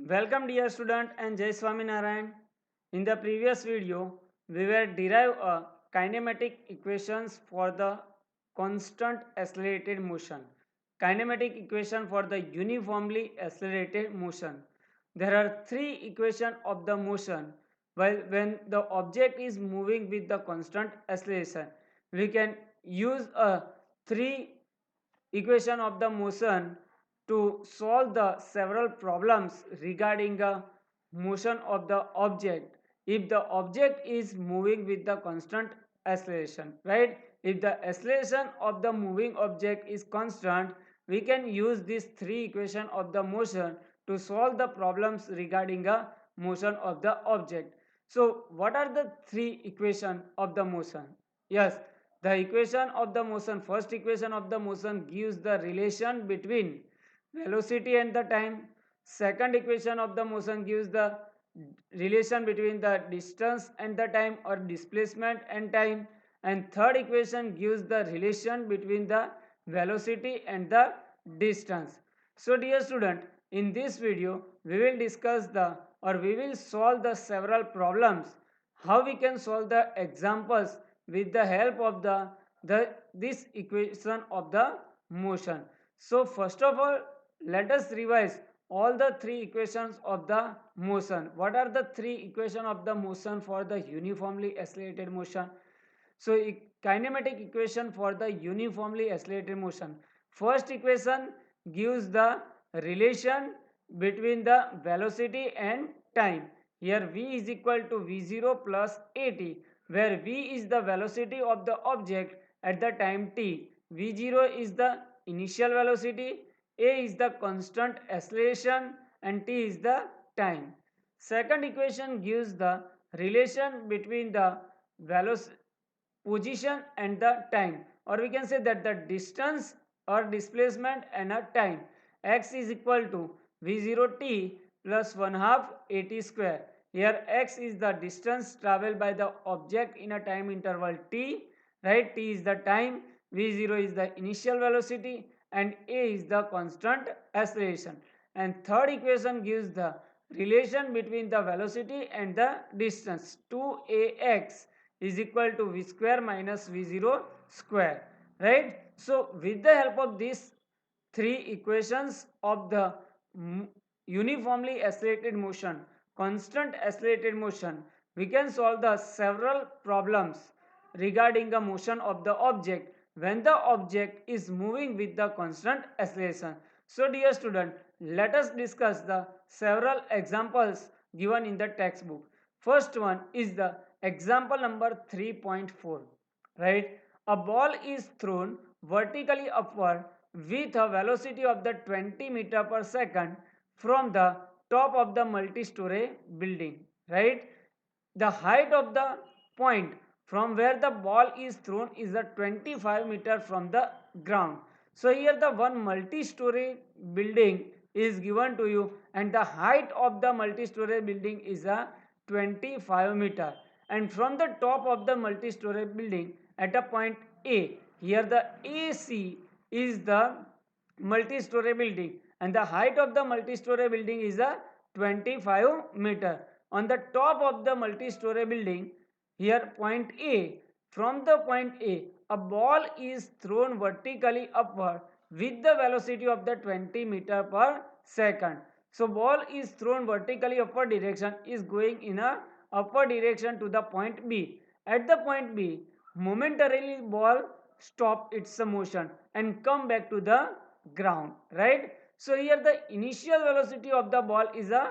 Welcome dear student and Jai Swaminarayan. In the previous video, we will derive a kinematic equations for the constant accelerated motion. Kinematic equation for the uniformly accelerated motion. There are three equations of the motion. While when the object is moving with the constant acceleration, we can use a three equation of the motion to solve the several problems regarding the motion of the object if the object is moving with the constant acceleration, right? If the acceleration of the moving object is constant, we can use these three equation of the motion to solve the problems regarding the motion of the object. So what are the three equation of the motion? Yes, the equation of the motion, first equation of the motion gives the relation between velocity and the time. Second equation of the motion gives the relation between the distance and the time or displacement and time. And third equation gives the relation between the velocity and the distance. So dear student, in this video we will discuss the or we will solve the several problems, how we can solve the examples with the help of this equation of the motion. So first of all, let us revise all the three equations of the motion. What are the three equations of the motion for the uniformly accelerated motion? So kinematic equation for the uniformly accelerated motion. First equation gives the relation between the velocity and time. Here v is equal to v0 plus at, where v is the velocity of the object at the time t. v0 is the initial velocity, a is the constant acceleration, and t is the time. Second equation gives the relation between the velocity position and the time, or we can say that the distance or displacement and a time. X is equal to v0 t plus 1 half at square. Here x is the distance traveled by the object in a time interval t, right? T is the time, v0 is the initial velocity, and a is the constant acceleration. And third equation gives the relation between the velocity and the distance. 2ax is equal to v square minus v0 square, right? So with the help of these three equations of the uniformly accelerated motion, constant accelerated motion, we can solve the several problems regarding the motion of the object when the object is moving with the constant acceleration. So dear student, let us discuss the several examples given in the textbook. First one is the example number 3.4, right? A ball is thrown vertically upward with a velocity of the 20 meter per second from the top of the multi-story building, right? The height of the point from where the ball is thrown is a 25 meter from the ground. So here the one multi-story building is given to you, and the height of the multi-story building is a 25 meter, and from the top of the multi-story building at a point A, here the AC is the multi-story building, and the height of the multi-story building is a 25 meter. On the top of the multi-story building, here point A, from the point A ball is thrown vertically upward with the velocity of the 20 meter per second. So ball is thrown vertically upward direction, is going in a upward direction to the point B. At the point B, momentarily ball stop its motion and come back to the ground, right? So here the initial velocity of the ball is a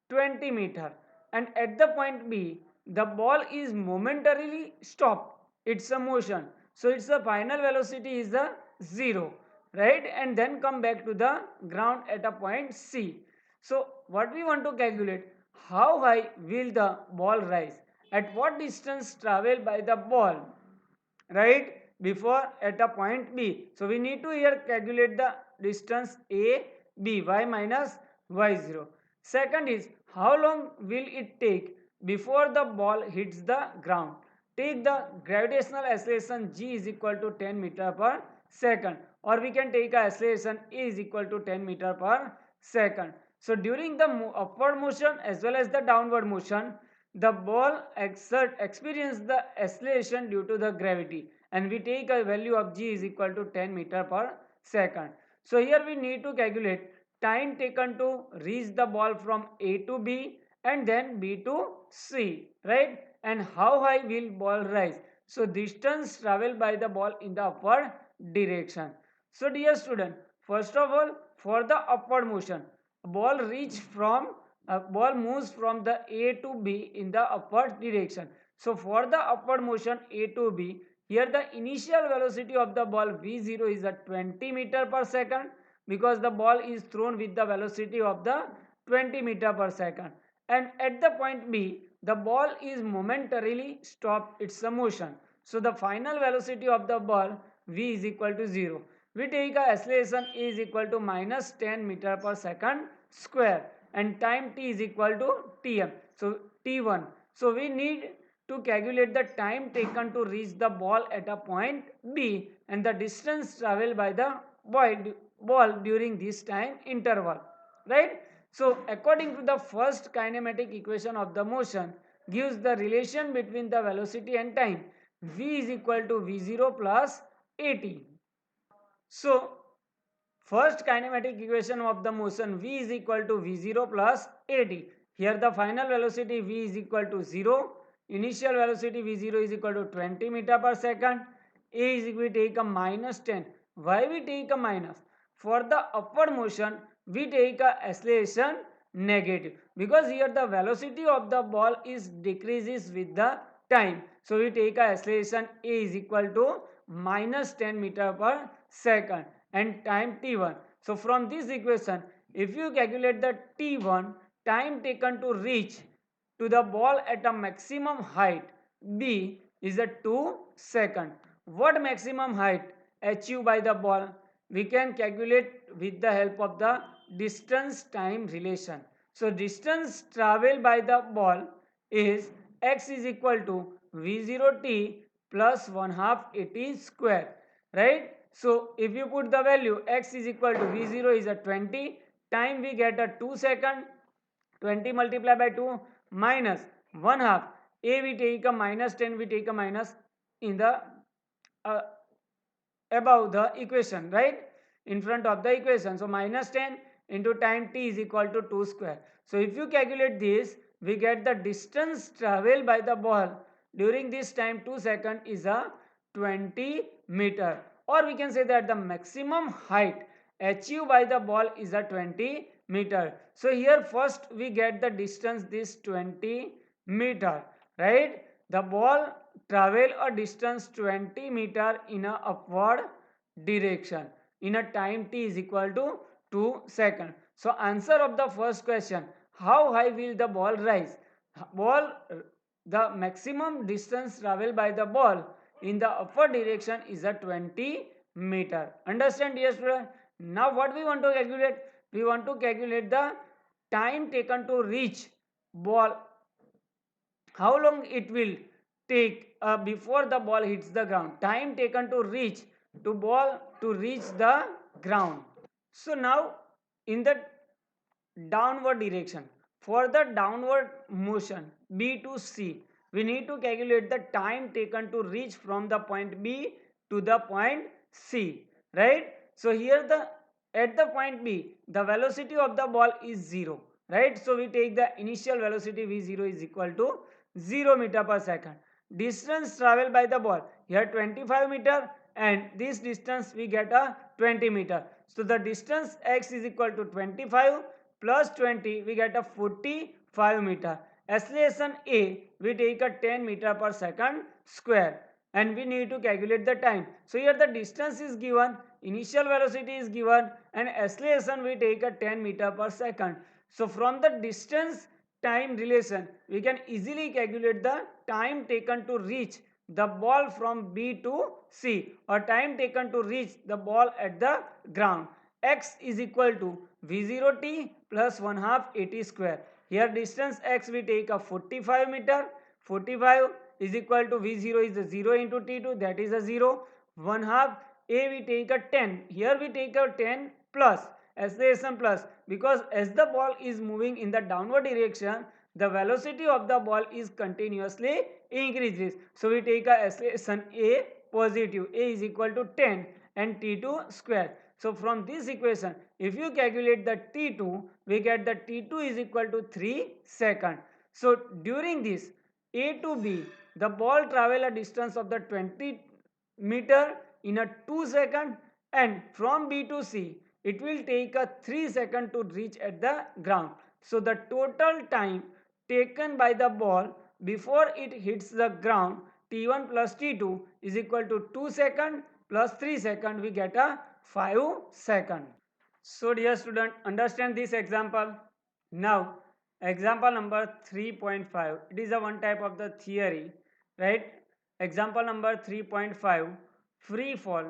20 meter, and at the point B the ball is momentarily stop its a motion, so its a final velocity is a 0, right? And then come back to the ground at a point C. So what we want to calculate, how high will the ball rise, at what distance travel by the ball, right, before at a point B. So we need to here calculate the distance A B, y minus y0. Second is, how long will it take before the ball hits the ground? Take the gravitational acceleration g is equal to 10 meter per second, or we can take a acceleration a is equal to 10 meter per second. So during the upward motion as well as the downward motion, the ball experience the acceleration due to the gravity, and we take a value of g is equal to 10 meter per second. So here we need to calculate time taken to reach the ball from A to B and then B to C, right? And how high will ball rise? So distance traveled by the ball in the upward direction. So dear student, first of all, for the upward motion, ball moves from the A to B in the upward direction. So for the upward motion A to B, here the initial velocity of the ball v0 is at 20 meter per second, because the ball is thrown with the velocity of the 20 meter per second, and at the point B the ball is momentarily stopped its motion. So the final velocity of the ball v is equal to 0. We take a acceleration is equal to minus 10 meter per second square, and time t is equal to tm, so t1. So we need to calculate the time taken to reach the ball at a point B and the distance traveled by the ball during this time interval, right? So according to the first kinematic equation of the motion gives the relation between the velocity and time, v is equal to v0 plus at. So first kinematic equation of the motion v is equal to v0 plus at. Here the final velocity v is equal to 0. Initial velocity v0 is equal to 20 meter per second. A is we take a minus 10. Why we take a minus? For the upward motion we take a acceleration negative, because here the velocity of the ball is decreases with the time. So we take a acceleration a is equal to minus 10 meter per second and time t1. So from this equation, if you calculate the t1, time taken to reach to the ball at a maximum height b is a 2 second. What maximum height achieved by the ball? We can calculate with the help of the distance time relation. So distance traveled by the ball is x is equal to v0t plus 1 half at square, right? So if you put the value x is equal to v0 is a 20, time we get a 2 second, 20 multiplied by 2 minus 1 half, a we take a minus 10, we take a minus in the uh, above the equation, right, in front of the equation. So minus 10 into time t is equal to 2 square. So if you calculate this, we get the distance traveled by the ball during this time 2 second is a 20 meter, or we can say that the maximum height achieved by the ball is a 20 meter. So here first we get the distance this 20 meter, right? The ball travel a distance 20 meter in a upward direction in a time t is equal to 2 seconds. So answer of the first question, how high will the ball rise? Ball, the maximum distance traveled by the ball in the upward direction is a 20 meter. Understand, dear student? Now what we want to calculate? We want to calculate the time taken to reach ball, how long it will take before the ball hits the ground, time taken to reach the ground. So now in the downward direction, for the downward motion b to c, we need to calculate the time taken to reach from the point b to the point c, right? So here the at the point b the velocity of the ball is 0, right? So we take the initial velocity v0 is equal to 0 meter per second. Distance traveled by the ball, here 25 meter, and this distance we get a 20 meter. So the distance x is equal to 25 plus 20, we get a 45 meter. Acceleration a, we take a 10 meter per second square, and we need to calculate the time. So here the distance is given, initial velocity is given, and acceleration we take a 10 meter per second. So from the distance time relation, we can easily calculate the time taken to reach the ball from B to C, or time taken to reach the ball at the ground. X is equal to V0t plus 1 half at square. Here distance x we take a 45 meter. 45 is equal to V0 is a 0 into T2, that is a 0. 1 half a we take a 10. Here we take a 10 plus acceleration plus, because as the ball is moving in the downward direction, the velocity of the ball is continuously increases. So we take a acceleration a positive, a is equal to 10 and t2 square. So from this equation, if you calculate the t2, we get the t2 is equal to 3 second. So during this a to b, the ball travel a distance of the 20 meter in a 2 second, and from b to c it will take a 3 second to reach at the ground. So the total time taken by the ball before it hits the ground, t1 plus t2 is equal to 2 second plus 3 second, we get a 5 second. So dear student, understand this example. Now example number 3.5, it is a one type of the theory, right? Example number 3.5, free fall.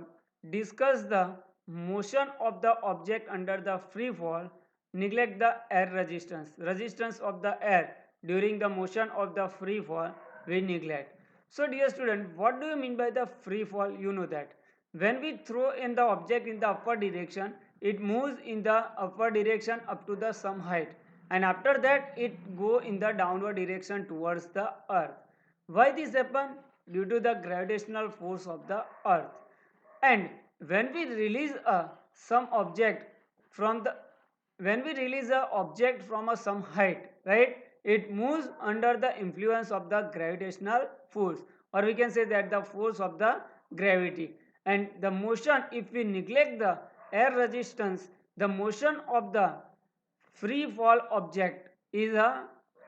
Discuss the motion of the object under the free fall. Neglect the air resistance of the air during the motion of the free fall we neglect. So dear student, what do you mean by the free fall? You know that when we throw in the object in the upper direction, it moves in the upward direction up to the some height, and after that it go in the downward direction towards the earth. Why this happen? Due to the gravitational force of the earth. And when we release some object from the when we release a object from a some height, right, it moves under the influence of the gravitational force, or we can say that the force of the gravity. And the motion, if we neglect the air resistance, the motion of the free fall object is a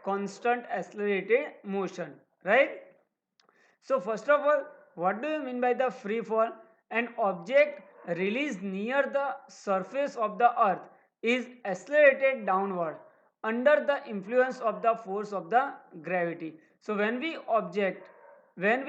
constant accelerated motion, right? So first of all, what do you mean by the free fall? An object released near the surface of the earth is accelerated downward under the influence of the force of the gravity. So when we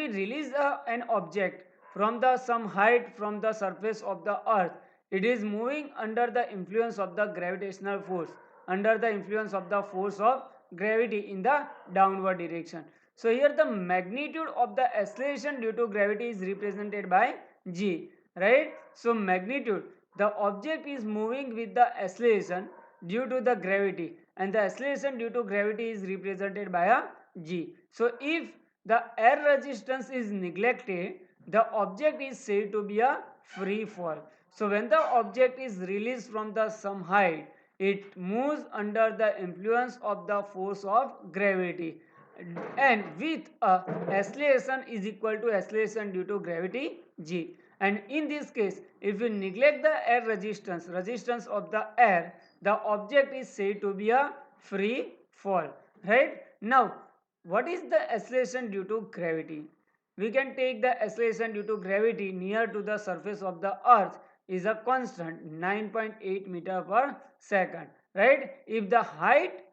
release an object from the some height from the surface of the earth, it is moving under the influence of the gravitational force, under the influence of the force of gravity in the downward direction. So here the magnitude of the acceleration due to gravity is represented by g, right? So magnitude, the object is moving with the acceleration due to the gravity, and the acceleration due to gravity is represented by a g. So if the air resistance is neglected, the object is said to be a free fall. So when the object is released from the some height, it moves under the influence of the force of gravity, and with a acceleration is equal to acceleration due to gravity g. And in this case, if we neglect the air resistance of the air, the object is said to be a free fall, right? Now what is the acceleration due to gravity? We can take the acceleration due to gravity near to the surface of the earth is a constant 9.8 meter per second, right? If the height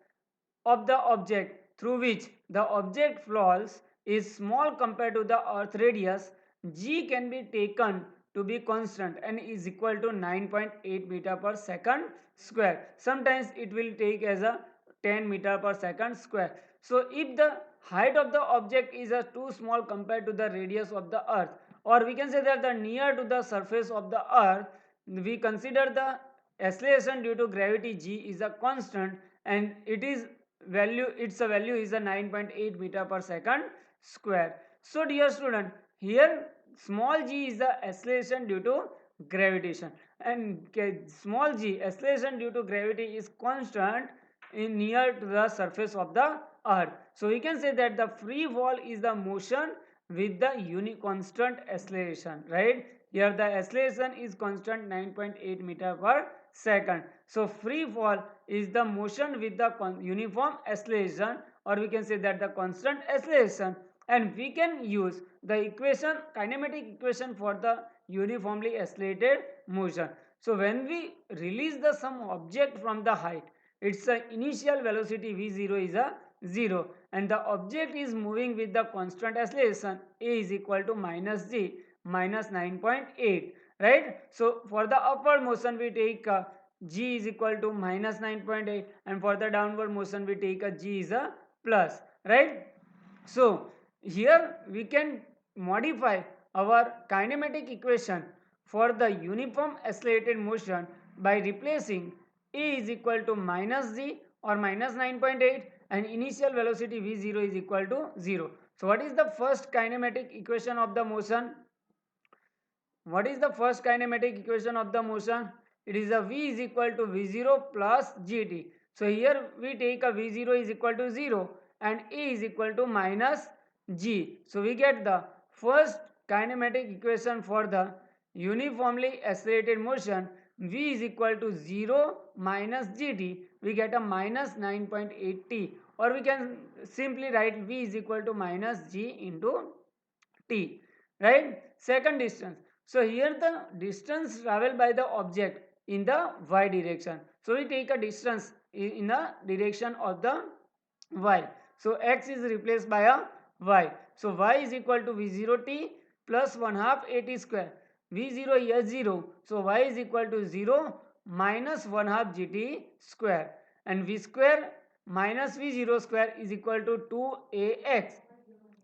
of the object through which the object falls is small compared to the earth radius, g can be taken to be constant and is equal to 9.8 meter per second square. Sometimes it will take as a 10 meter per second square. So if the height of the object is too small compared to the radius of the earth, or we can say that the near to the surface of the earth, we consider the acceleration due to gravity g is a constant, and its value is a 9.8 meter per second square. So dear student, here small g is the acceleration due to gravitation, and small g acceleration due to gravity is constant in near to the surface of the earth. So we can say that the free fall is the motion with the constant acceleration, right? Here the acceleration is constant 9.8 meter per second. So free fall is the motion with the uniform acceleration, or we can say that the constant acceleration, and we can use the equation, kinematic equation for the uniformly accelerated motion. So when we release the some object from the height, its initial velocity v0 is a 0, and the object is moving with the constant acceleration a is equal to minus g minus 9.8, right? So for the upward motion we take g is equal to minus 9.8, and for the downward motion we take a g is a plus, right? So here we can modify our kinematic equation for the uniform accelerated motion by replacing E is equal to minus g or minus 9.8 and initial velocity v0 is equal to 0. So what is the first kinematic equation of the motion? What is the first kinematic equation of the motion? It is a v is equal to v0 plus gt. So here we take a v0 is equal to 0 and E is equal to minus g. So we get the first kinematic equation for the uniformly accelerated motion. V is equal to 0 minus gt. We get a minus 9.8 t, or we can simply write v is equal to minus g into t, right? Second distance. So here the distance traveled by the object in the y direction. So we take a distance in the direction of the y. So x is replaced by a y. So y is equal to v0 t plus 1 half at square. v0 is 0. So y is equal to 0 minus 1 half gt square. And v square minus v0 square is equal to 2ax.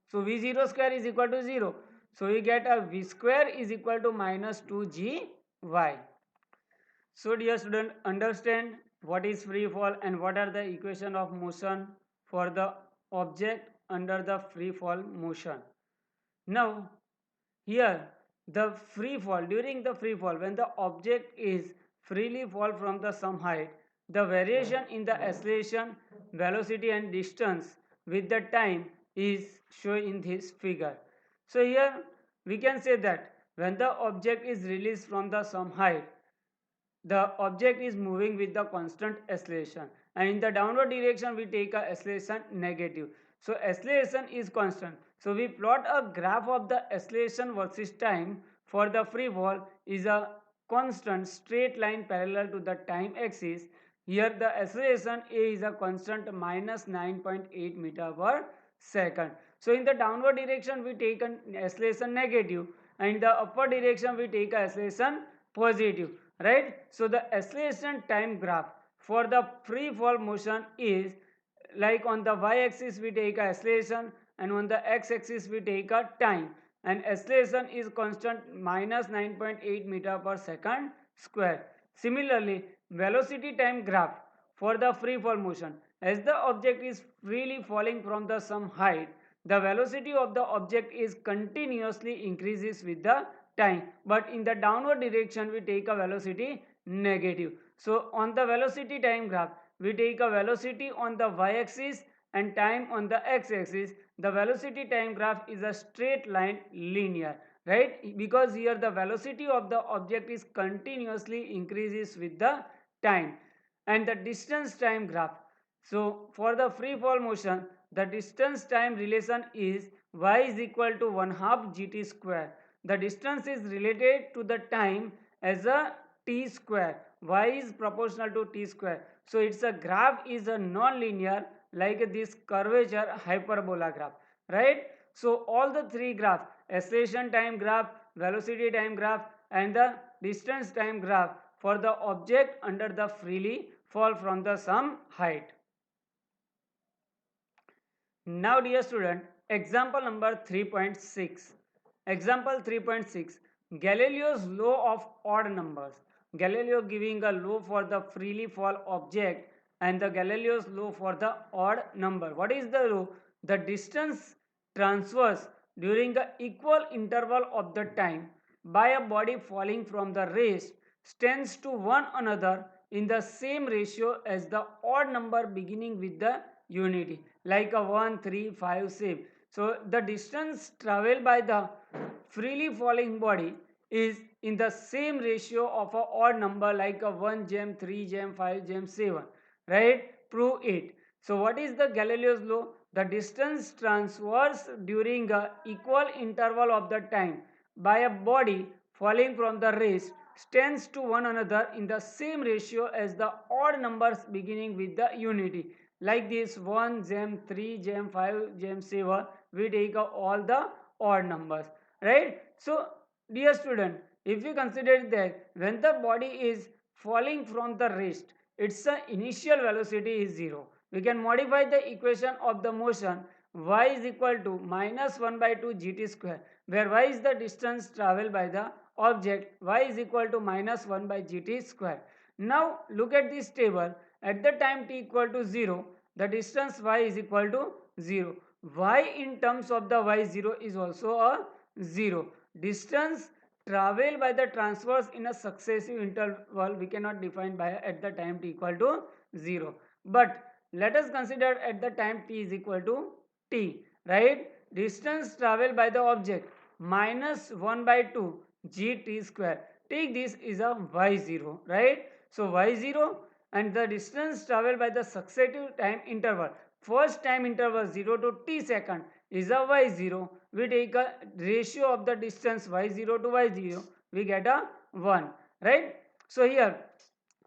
So v0 square is equal to 0. So we get a v square is equal to minus 2gy. So dear student, understand what is free fall and what are the equation of motion for the object under the free fall motion. Now here the free fall, during the free fall, when the object is freely fall from the some height, the variation in the acceleration, velocity and distance with the time is shown in this figure. So here we can say that when the object is released from the some height, the object is moving with the constant acceleration, and in the downward direction we take a acceleration negative. So acceleration is constant. So we plot a graph of the acceleration versus time for the free fall is a constant straight line parallel to the time axis. Here the acceleration a is a constant minus 9.8 meter per second. So in the downward direction we take an acceleration negative, and in the upward direction we take a acceleration positive, right? So the acceleration time graph for the free fall motion is like on the y-axis we take a acceleration and on the x-axis we take a time, and acceleration is constant minus 9.8 meter per second square. Similarly, velocity time graph for the free fall motion, as the object is freely falling from the some height, the velocity of the object is continuously increases with the time, but in the downward direction we take a velocity negative. So on the velocity time graph we take a velocity on the y-axis and time on the x-axis. The velocity time graph is a straight line linear, right? Because here the velocity of the object is continuously increases with the time. And the distance time graph, so for the free fall motion the distance time relation is y is equal to 1 half gt square. The distance is related to the time as a t square. Y is proportional to t square. So it's a graph is a non-linear like this curvature hyperbola graph, right? So all the three graphs, acceleration time graph, velocity time graph and the distance time graph for the object under the freely fall from the some height. Now dear student, example number 3.6. Example 3.6, Galileo's law of odd numbers. Galileo giving a law for the freely fall object and the Galileo's law for the odd number. What is the law? The distance transverse during the equal interval of the time by a body falling from the race tends to one another in the same ratio as the odd number beginning with the unity, like a 1, 3, 5 shape. So the distance traveled by the freely falling body is in the same ratio of a odd number like a 1 gem, 3 gem, 5 gem, 7, right? Prove it. So what is the Galileo's law? The distance transverse during a equal interval of the time by a body falling from the race tends to one another in the same ratio as the odd numbers beginning with the unity, like this 1 gem, 3 gem, 5 gem, 7. We take all the odd numbers, right? So dear student, if we consider that when the body is falling from the rest, its initial velocity is 0. We can modify the equation of the motion y is equal to minus 1 by 2 gt square, where y is the distance traveled by the object, y is equal to minus 1 by gt square. Now look at this table. At the time t equal to 0, the distance y is equal to 0. Y in terms of the y0 is also a 0. Distance travel by the transverse in a successive interval we cannot define by at the time t equal to 0. But let us consider at the time t is equal to t, right? Distance traveled by the object minus 1 by 2 gt square. Take this is a y0, right? So y0 and the distance traveled by the successive time interval. First time interval 0 to t second is a y0. We take a ratio of the distance y0 to y0. We get a 1, right? So here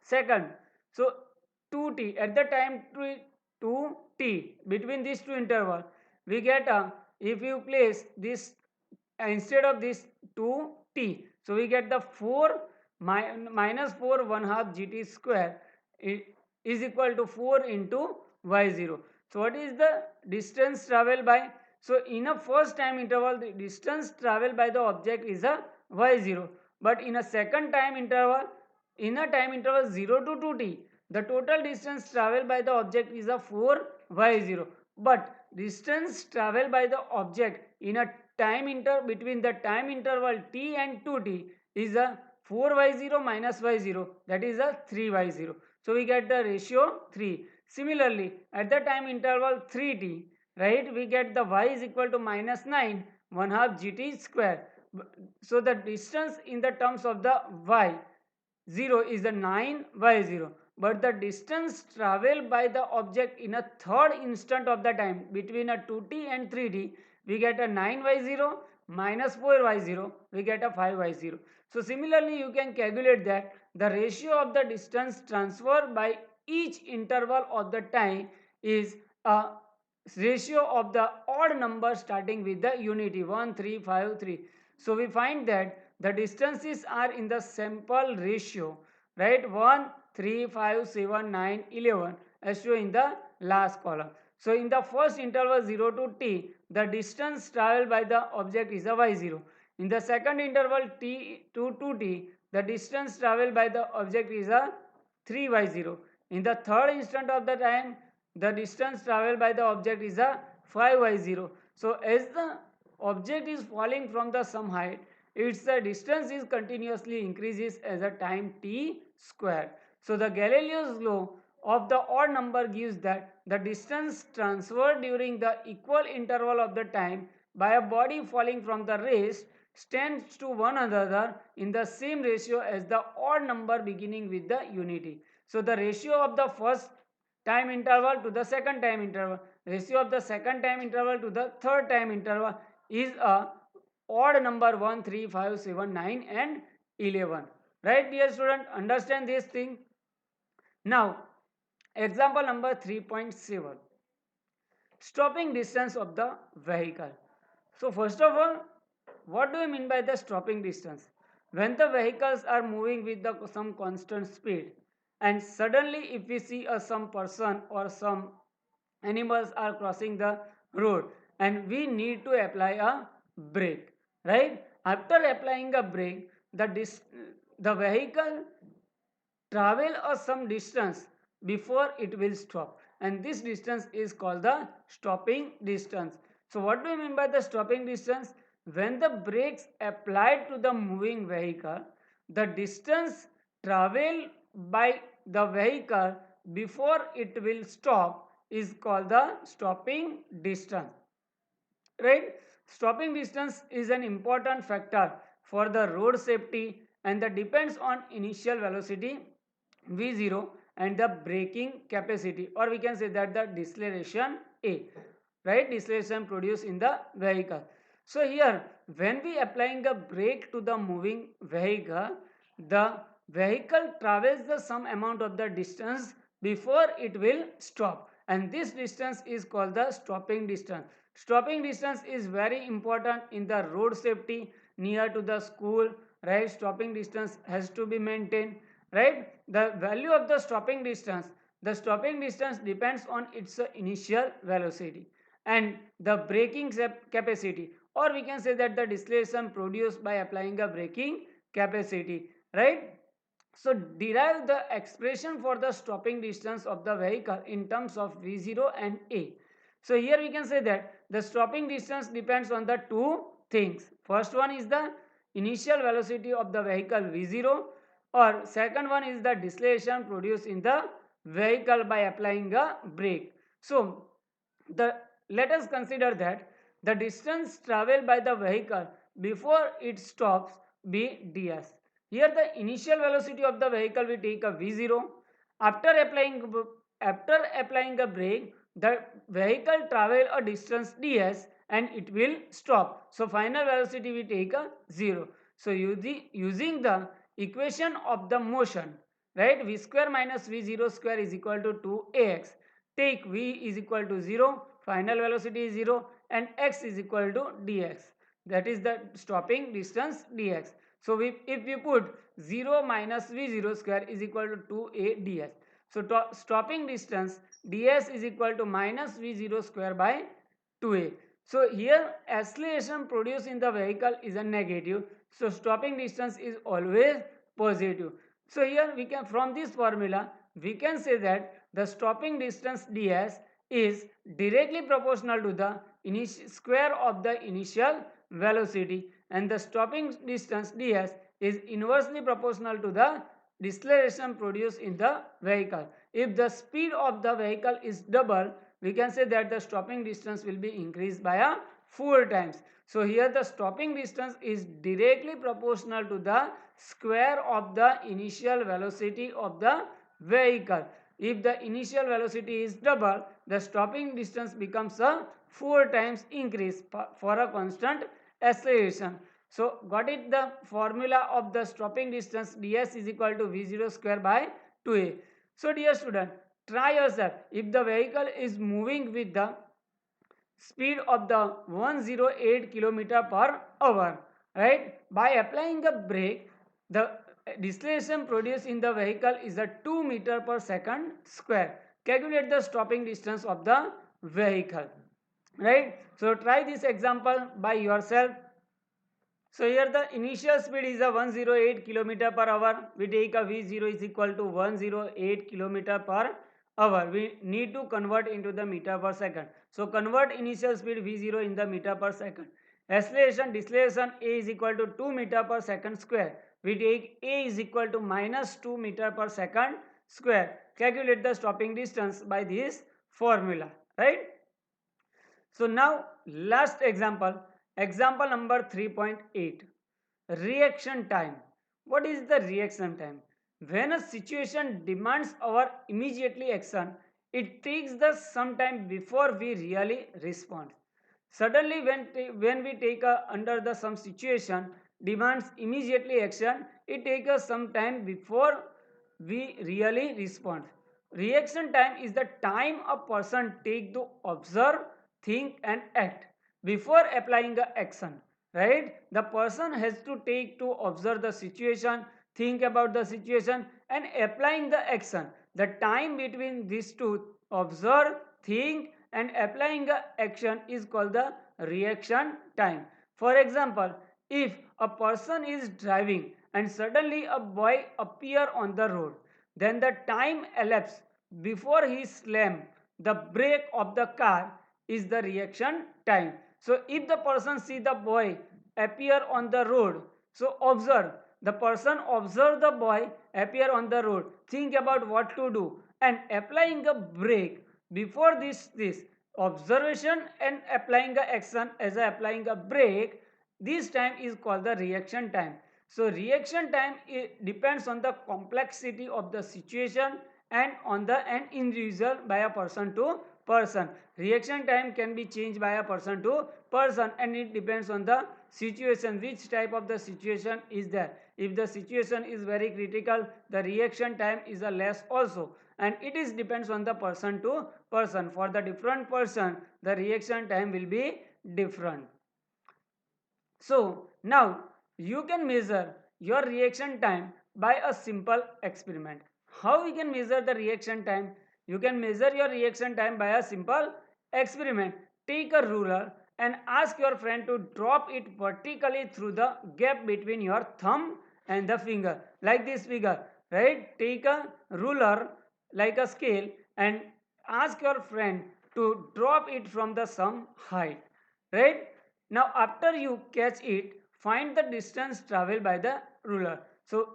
second, so 2t at the time 2t between these two interval we get a, if you place this instead of this 2t, so we get the 4 minus 4 1 half gt square is equal to 4 into y0. So what is the distance traveled by? So in a first time interval the distance traveled by the object is a y0, but in a second time interval, in a time interval 0 to 2t, the total distance traveled by the object is a 4y0. But distance traveled by the object in a time between the time interval t and 2t is a 4y0 minus y0, that is a 3y0. So we get the ratio 3. Similarly, at the time interval 3t, right, we get the y is equal to minus 9 1 half gt square. So the distance in the terms of the y 0 is the 9y0, but the distance traveled by the object in a third instant of the time between a 2t and 3t, we get a 9y0 minus 4y0, we get a 5y0. So similarly you can calculate that the ratio of the distance transferred by each interval of the time is a ratio of the odd number starting with the unity 1 3 5 3. So we find that the distances are in the sample ratio, right? 1 3 5 7 9 11 as shown in the last column. So in the first interval 0 to t, the distance traveled by the object is a y0. In the second interval t to 2t, the distance traveled by the object is a 3y0. In the third instant of the time, the distance traveled by the object is a 5y0. So as the object is falling from the some height, its distance is continuously increases as a time t square. So the Galileo's law of the odd number gives that the distance transferred during the equal interval of the time by a body falling from the rest stands to one another in the same ratio as the odd number beginning with the unity. So the ratio of the first time interval to the second time interval, ratio of the second time interval to the third time interval is a odd number 1 3 5 7 9 and 11, right dear student? Understand this thing. Now example number 3.7, stopping distance of the vehicle. So first of all, what do you mean by the stopping distance? When the vehicles are moving with some constant speed and suddenly if we see some person or some animals are crossing the road and we need to apply a brake, right? After applying a brake, the vehicle travel some distance before it will stop, and this distance is called the stopping distance. So what do you mean by the stopping distance? When the brakes applied to the moving vehicle, the distance traveled by the vehicle before it will stop is called the stopping distance, right? Stopping distance is an important factor for the road safety and that depends on initial velocity v0 and the braking capacity, or we can say that the deceleration a, right? Deceleration produced in the vehicle. So here when we applying a brake to the moving vehicle, the vehicle travels the some amount of the distance before it will stop, and this distance is called the stopping distance. Stopping distance is very important in the road safety near to the school, right? Stopping distance has to be maintained, right? The value of the stopping distance, the stopping distance depends on its initial velocity and the braking capacity, or we can say that the deceleration produced by applying a braking capacity, right? So derive the expression for the stopping distance of the vehicle in terms of V0 and A. So here we can say that the stopping distance depends on the two things. First one is the initial velocity of the vehicle V0, or second one is the deceleration produced in the vehicle by applying a brake. So the let us consider that the distance traveled by the vehicle before it stops be ds. Here the initial velocity of the vehicle we take a v0. After applying a brake, the vehicle travel a distance ds and it will stop. So final velocity we take a 0. So using the equation of the motion, right, v square minus v0 square is equal to 2ax. Take v is equal to 0, final velocity is 0, and x is equal to dx. That is the stopping distance dx. So if we put 0 minus v0 square is equal to 2a ds. So stopping distance ds is equal to minus v0 square by 2a. So here acceleration produced in the vehicle is a negative. So stopping distance is always positive. So here we can, from this formula we can say that the stopping distance ds is directly proportional to the square of the initial velocity, and the stopping distance ds is inversely proportional to the deceleration produced in the vehicle. If the speed of the vehicle is double, we can say that the stopping distance will be increased by a 4 times. So here the stopping distance is directly proportional to the square of the initial velocity of the vehicle. If the initial velocity is double, the stopping distance becomes a 4 times increase for a constant acceleration. So got it, the formula of the stopping distance ds is equal to v0 square by 2a. So dear student, try yourself. If the vehicle is moving with the speed of the 108 kilometer per hour, right, by applying a brake, the deceleration produced in the vehicle is a 2 meter per second square. Calculate the stopping distance of the vehicle, right. So try this example by yourself. So here the initial speed is a 108 kilometer per hour. We take a v0 is equal to 108 kilometer per hour. We need to convert into the meter per second. So convert initial speed v0 in the meter per second. Acceleration, deceleration a is equal to 2 meter per second square. We take a is equal to minus 2 meter per second square. Calculate the stopping distance by this formula, right? So now last example, example number 3.8, reaction time. What is the reaction time? When a situation demands our immediately action, it takes the some time before we really respond. Suddenly when we take under the some situation demands immediately action, it takes us some time before we really respond. Reaction time is the time a person take to observe, think and act before applying a action, right. The person has to take to observe the situation, think about the situation and applying the action. The time between these two, observe, think and applying a action, is called the reaction time. For example, if a person is driving and suddenly a boy appear on the road, then the time elapsed before he slam the brake of the car is the reaction time. So if the person see the boy appear on the road, so observe, the person observe the boy appear on the road, think about what to do and applying a brake before this observation and applying a action as applying a brake, this time is called the reaction time. So reaction time depends on the complexity of the situation and on the an individual by a person to person. Reaction time can be changed by a person to person and it depends on the situation, which type of the situation is there. If the situation is very critical, the reaction time is a less also, and it is depends on the person to person. For the different person, the reaction time will be different. So now you can measure your reaction time by a simple experiment. How we can measure the reaction time? You can measure your reaction time by a simple experiment. Take a ruler and ask your friend to drop it vertically through the gap between your thumb and the finger, like this figure. right? Take a ruler like a scale and ask your friend to drop it from the some height, right? Now after you catch it, find the distance traveled by the ruler. So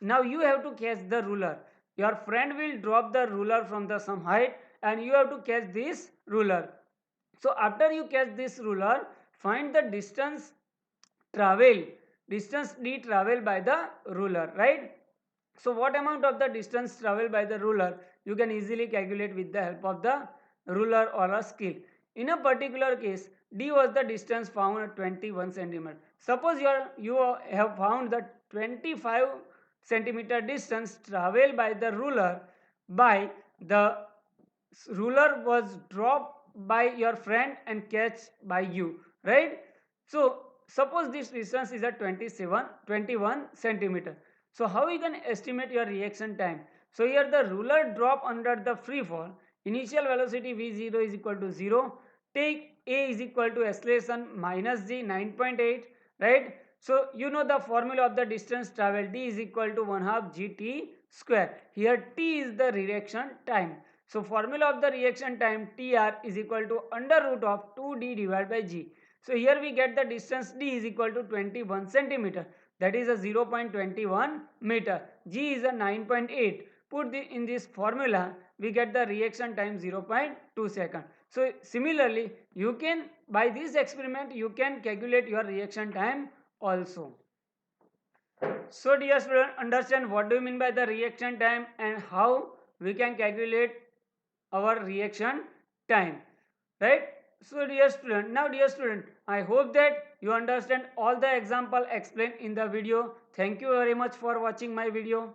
now you have to catch the ruler. Your friend will drop the ruler from the some height and you have to catch this ruler. So after you catch this ruler, find the distance travel, distance d travel by the ruler, right? So what amount of the distance traveled by the ruler you can easily calculate with the help of the ruler or a scale. In a particular case, d was the distance found at 21 centimeter. Suppose you have found the 25 centimeter distance traveled by the ruler by the ruler was dropped by your friend and catch by you, right? So suppose this distance is at 21 centimeter. So how you can estimate your reaction time? So here the ruler drop under the free fall. Initial velocity v0 is equal to 0. Take a is equal to acceleration minus g 9.8, right? So you know the formula of the distance traveled, d is equal to 1 half gt square. Here t is the reaction time. So formula of the reaction time TR is equal to under root of 2d divided by g. So here we get the distance d is equal to 21 centimeter. That is a 0.21 meter. G is a 9.8. Put in this formula, we get the reaction time 0.2 second. So similarly, you can, by this experiment, you can calculate your reaction time also. So dear student, understand what do you mean by the reaction time and how we can calculate our reaction time, right? So dear student, now dear student, I hope that you understand all the example explained in the video. Thank you very much for watching my video.